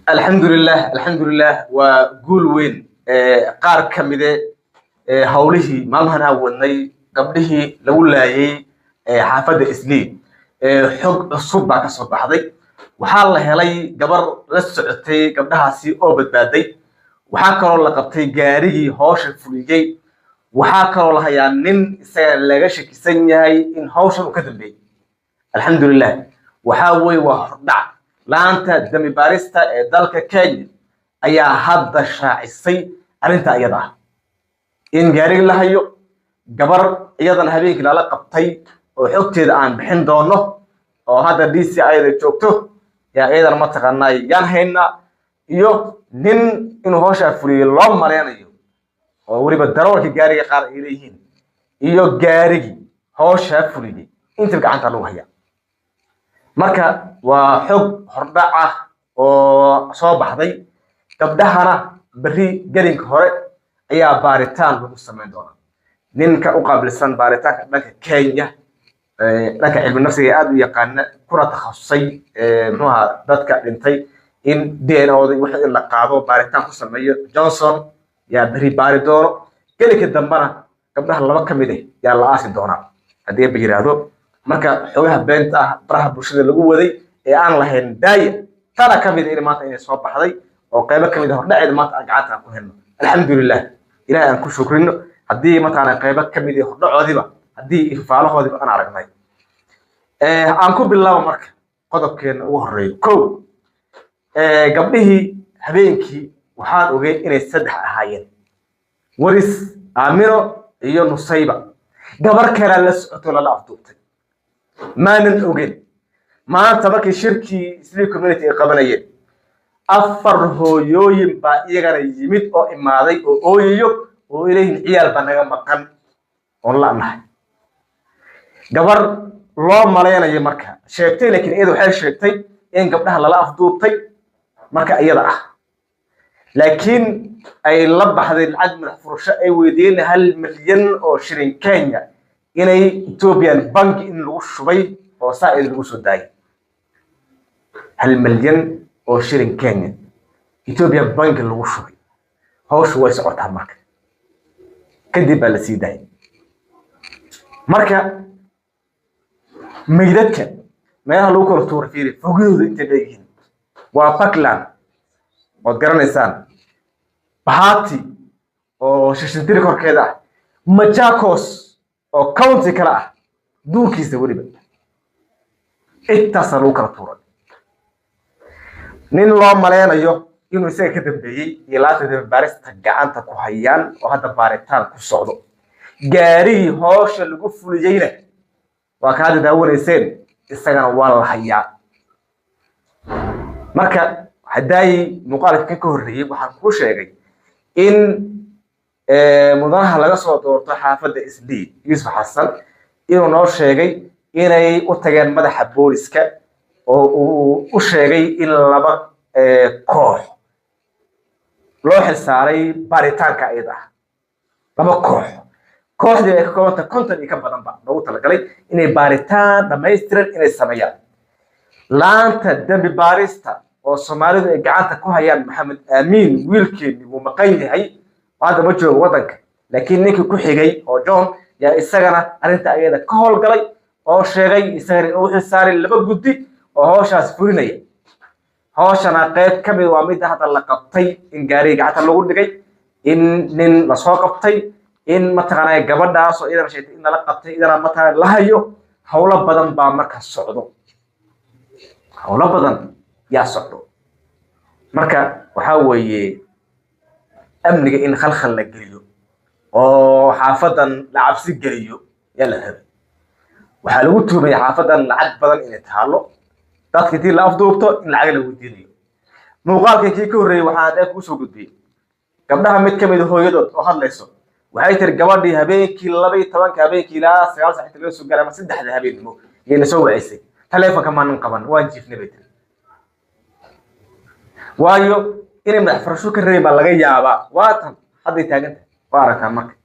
الحمد لله وقول وين قار كمدة هوله مالهنا وني قبله لولا حافظ إسلام حق الصبح كصبح هذي وحال هلي قبر لسعتي قبلها سي أوبد بادي وحاكر الله قبتي جاري هوش الفليجي وحاكر الله يعني نن سلجش كسنياي إن هوش وكذب بي الحمد لله وحاوي وهردع laanta dami baarista ee dalka Kenya ayaa hadda shaacisay arinta iyada ah in gaari la hayo gabar iyadan habeenkii la qabtay oo xogteeda aan bixin doono oo hadda DCI da joogto yaa iyadan ma taqaanay yaan hayna iyo nin inuu hawsha fuliyo loo mareynayo oo waliba darawalka gaariga qaar ay leeyihiin iyo gaarigi hawsha fuliyay inta gacanta lagu hayaa marka waa xog hordhac ah oo soo baxday gabdhahana bari galinka hore ayaa baaritaan lagu sameyn doonaa ninka u qaabilsan baaritaanka dhanka Kenya dhanka cilmi nafsiga aad u yaqaan kuna takhasusay muxuu dadka dhintay in DNA-ooda wixii la qaado baaritaan ku sameeyo Johnson yaa bari baari doono galinka dambana gabdhaha laba kamid ah yaa la aasi doonaa hadii ay yiraahdo marka xogaha beenta ah baraha bulshada lagu waday ee aan lahayn daaya tana kamid in maanta inay soo baxday oo qaybo kamid ah dhacid maanta gacanta ku helno alxamdulillah ilaahay aan ku shukrino hadii maanta qaybo kamid ah dhacoodiba hadii ifaalahoodiba aan aragnay aan ku bilaabo marka qodobkeena ugu horeeyo kow gabdhihii habeenkii waxaan ogay inay saddex ahaayeen waris aamino iyo nusayba gabar kale la socoto la afduubtay maanan ogeen maanta markii shirkii Islii community ay qabanayeen afar hooyooyin baa iyagana yimid oo imaaday oo ooyayo oo ilayhin ciyaal baa naga maqan oo la nahay gabar loo maleynayo marka sheegtay laakiin iyadu waxay sheegtay in gabdhaha la afduubtay marka iyada ah laakiin ay la baxday lacag madax furasho ay weydiin 1 milyan oo shilin Kenya inay Ethiopian bank in lagu shubay oo saa'id lagu soo daayay 1 milyan oo shilin Kenya Ethiopian bank lagu shubay hawshu way socotaa marka kadib baa la sii daayay marka meydadka meelaha lagu kala tuuro fiiri fogooda inta leeyihiin waa Parkland oo garanaysaan Bahati oo shishintiri korkeeda ah Machakos oo county kala ah duurkiisa waliba intaas lagu kala tuuray nin loo maleynayo inuu isaga ka dambeeyay ilaata baarista gacanta ku hayaan oo hadda baaritaan ku socdo gaari hawsha lagu fuliyayna waa ka hadda daawaneyseen isagana waa la hayaa marka haday muuqaalka ka horeeyay waxaan ku sheegay in mudanaha laga soo doorto xaafadda Islii Yusuf Xasan inuu noo sheegay inay u tageen madaxa booliska oo uu u sheegay in laba koox loo xilsaaray baaritaanka iyada laba kooxdii ay ka koobanta konton iyo ka badan ba lagu talagalay inay baaritaan dhameystiran inay sameeyaan laanta dambi baarista oo Soomaalidu ay gacanta ku hayaan Maxamed Amiin wiilkeedii uu maqan yahay هذا ما جوه وطنك لكن نيك كحجي أو جون يا إسقنا أنت أيضا كهول قلي أو شيء يسار أو حسار اللي بجدي أو هو شاس فريني هو شنا قيد كم وامد هذا اللقطي إن جاري قعدت اللقود جاي إن نسوق قطي إن مثلا جبر داس أو إذا مشيت إن لقطي إذا مثلا لهيو حول بدن بامرك الصعود حول بدن يا صعود مركا وحاول أمنيك إن خلخل لجريو أو حافظا لعبسي جريو يلا هذا وحلوته من حافظا لعب بدن إن تهالو دات كتير لأفضوبته إن العجلة وديريو موقع كيكو ري وحادك وسوق الدين قبلها متكمل هو يدوت وحد ليسو وهاي ترجع دي هبين كيلا بي طبعا كهبين كيلا سيال صحيح تلو سوق ما سد حد هبين مو ينسوي عيسى تلفا كمان نقبل واجي في نبيت وايو إني من فرشو كريم على جيابا واتن هذا يتاجن واركان مك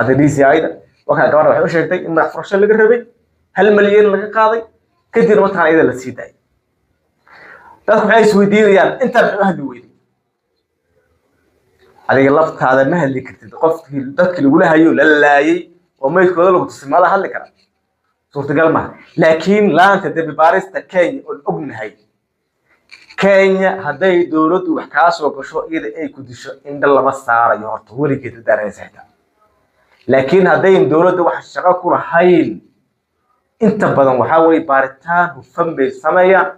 هذا DCI ده وكان كمان راح يشتري إن من فرشو اللي قربي هل مليون اللي قاضي كثير مثلا إذا لسيداي dadku waxay isweydiinayaan inta maxuu hadli weyday adiga laftaada ma hadli kartid qofkii dadkii lagula hayo la laayay oo meydkooda lagu tusay ma la hadli karaa suurtagal maaha laakiin laanta dambi baarista Kenya oo ognahay Kenya hadday dawladdu wax ka soo gasho iyada ay ku disho in dal lama saarayo horta weligeed daaraysa laakiin hadday dawladdu wax shaqo ku lahayn inta badan waxa way baaritaan hufan bay sameeyaan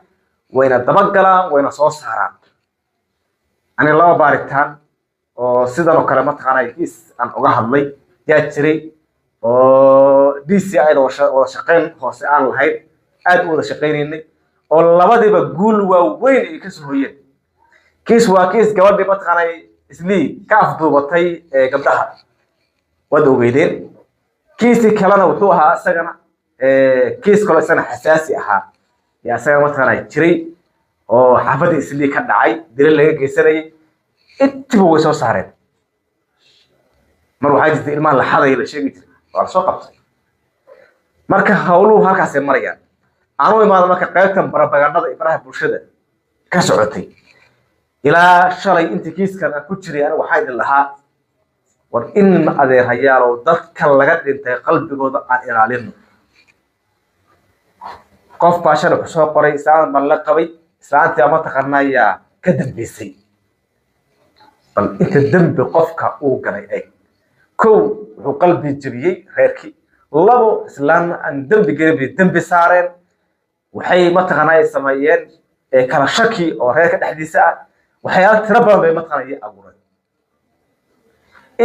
wayna daba galaan wayna soo saaraan ani laba baaritaan oo sidan oo kale ma taqaanay is aan uga hadlay yaa jiray oo DCI wada shaqeyn hoose aan lahayn aad u wada shaqeynaynay oo labadiiba guul waaweyn ay ka soo hooyeen kiis waa kiis gabadhii ma taqaanay islii ka afduubatay gabdhaha wada ogeydeen kiisi kalena wuxuu ahaa isagana kiis kale isagana xasaasi ahaa yaa isagana ma taqaanay jiray oo xaafadda islii ka dhacay dilal laga geysanayay intiba way soo saareen mar waxaa jirtay ilmaha la xaday la sheegi jiray waa la soo qabtay marka hawluhu halkaas ay marayaan anuu imaado marka qaybtan barabagandada ibraha bulshada ka socotay ilaa shalay intii kiiskan aan ku jiray anigu waxaa idin lahaa war in adeerayaal oo dadka laga dhintay qalbigooda aan ilaalino qof baa shalay soo qoray islaan baan la qabay islaantii ama taqaanayaa ka dambeysay bal inta dambi qofka uu galay ay kow wuxuu qalbi jabiyey reerkii labo islaan aan dambi gelin dambi saareen waxay ma taqaanay sameeyeen kala shaki oo reerka dhexdiisa ah waxyaalo tiro badan bay ma taqaanay abuuray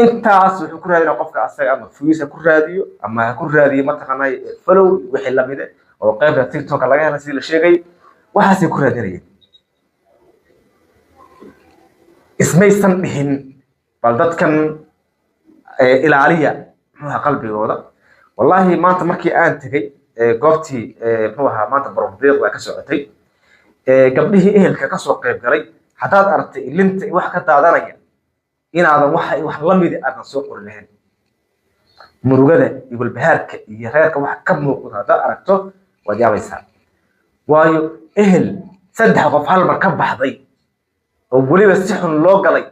intaas wuxuu ku raadinaa qofka asaga ama fuisa ku raadiyo ama ku raadiyo ma taqaanay follow wixii la mid ah oo qaybta TikTok laga helay sidii la sheegay waxaasay ku raadinayeen ismaysan dhihin bal dadkan ilaaliya muxuu qalbigooda wallahi maanta markii aan tagay goobtii muxuu ahaa maanta barobdeeqda ka socotay gabdhihii ehelka ka soo qayb galay hadaad aragtay ilinta wax ka daadanaya inaadan wax la mid ah soo qorin lahayn murugada iyo walbahaarka iyo reerka wax ka muuqda hadaad aragto waad yaabaysaa waayo ehel saddex qof hal mar ka baxday oo waliba si xun loo galay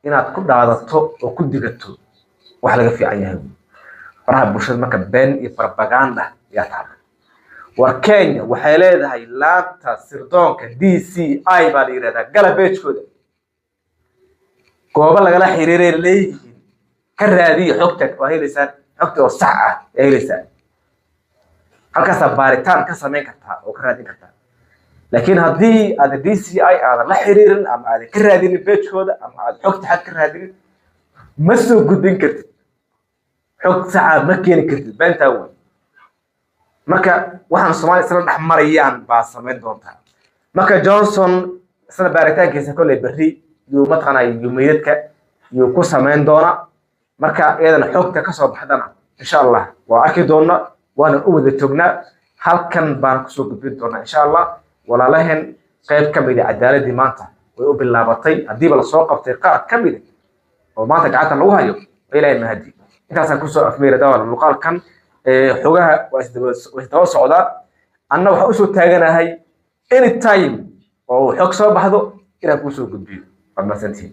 inaad ku dhaadato oo ku digato wax laga fiican yahay baraha bulshada marka been iyo propaganda yaa tahay war Kenya waxay leedahay laanta sirdoonka DCI baa la yiraahdaa galabeejkooda goobo lagala xiriiray leeyihiin ka raadiyo xogta oo helaysan xogta oo sax ah ee helaysan halkaas baaritaan ka sameyn kartaa oo ka raadin kartaa laakiin haddii aad DCI aad la xiriirin ama aad ka raadin beejkooda ama aad xogta xad ka raadin ma soo gudbin kartid xog sax ah ma keeni kartid beenta weyn marka waxaan Soomaaliya isla dhex marayaan baa sameyn doontaa marka Johnson isla baaritaankiisa kulay berri iyo ma taqaanay yumeedka iyo ku sameyn doona marka iyadana xogta ka soo baxdana insha Allah waa arki doona waana u wada joognaa halkan baan ku soo gudbin doona insha Allah walaalahan qayb ka mid ah cadaaladii maanta way u bilaabatay hadii la soo qabtay qaar ka mid oo maanta gacanta lagu hayo ilaahay mahadi intaas ku soo afmeeray dawal muuqaalkan xogaha waa isdaba socdaa anna waxa u soo taaganahay anytime oo xog soo baxdo inaan ku soo gudbiyo farmasantii